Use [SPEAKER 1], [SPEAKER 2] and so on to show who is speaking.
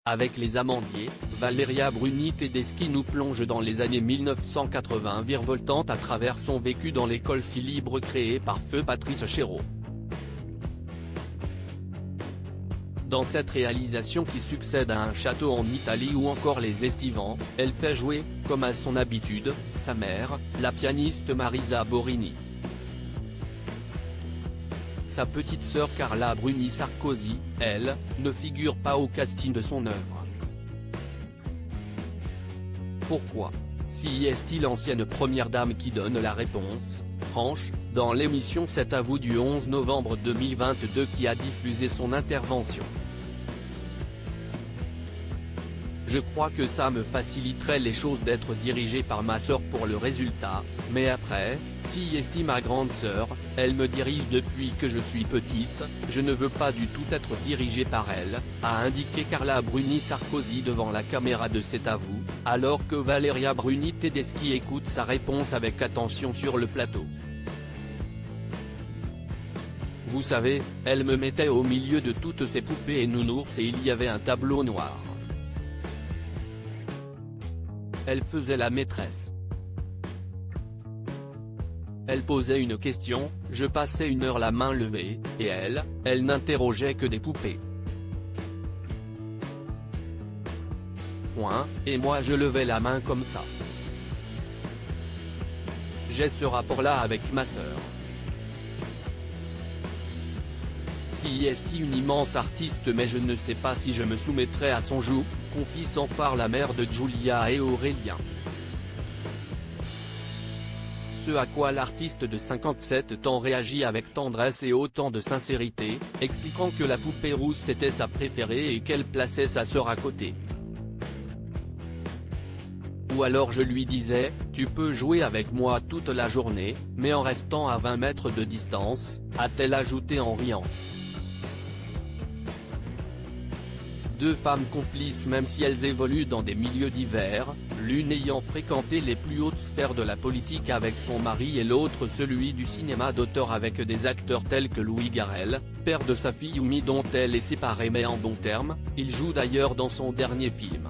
[SPEAKER 1] Avec Les Amandiers, Valeria Bruni Tedeschi nous plonge dans les années 1980 virevoltant à travers son vécu dans l'école si libre créée par feu Patrice Chéreau. Dans cette réalisation qui succède à Un château en Italie ou encore Les Estivants, elle fait jouer, comme à son habitude, sa mère, la pianiste Marisa Borini. Sa petite sœur Carla Bruni Sarkozy, elle, ne figure pas au casting de son œuvre. Pourquoi ? Si est-il l'ancienne première dame qui donne la réponse, franche, dans l'émission C'est à vous du 11 novembre 2022 qui a diffusé son intervention. Je crois que ça me faciliterait les choses d'être dirigé par ma sœur pour le résultat, mais après, si estime ma grande sœur, elle me dirige depuis que je suis petite, je ne veux pas du tout être dirigé par elle, a indiqué Carla Bruni Sarkozy devant la caméra de C'est à vous, alors que Valeria Bruni Tedeschi écoute sa réponse avec attention sur le plateau. Vous savez, elle me mettait au milieu de toutes ces poupées et nounours et il y avait un tableau noir. Elle faisait la maîtresse. Elle posait une question, je passais une heure la main levée, et elle n'interrogeait que des poupées. Point, et moi je levais la main comme ça. J'ai ce rapport-là avec ma sœur. Si est une immense artiste mais je ne sais pas si je me soumettrai à son joug, confie sans phare la mère de Giulia et Aurélien. Ce à quoi l'artiste de 57 ans réagit avec tendresse et autant de sincérité, expliquant que la poupée rousse était sa préférée et qu'elle plaçait sa sœur à côté. Ou alors je lui disais, tu peux jouer avec moi toute la journée, mais en restant à 20 mètres de distance, a-t-elle ajouté en riant. Deux femmes complices même si elles évoluent dans des milieux divers, l'une ayant fréquenté les plus hautes sphères de la politique avec son mari et l'autre celui du cinéma d'auteur avec des acteurs tels que Louis Garrel, père de sa fille Oumi dont elle est séparée mais en bons termes, il joue d'ailleurs dans son dernier film.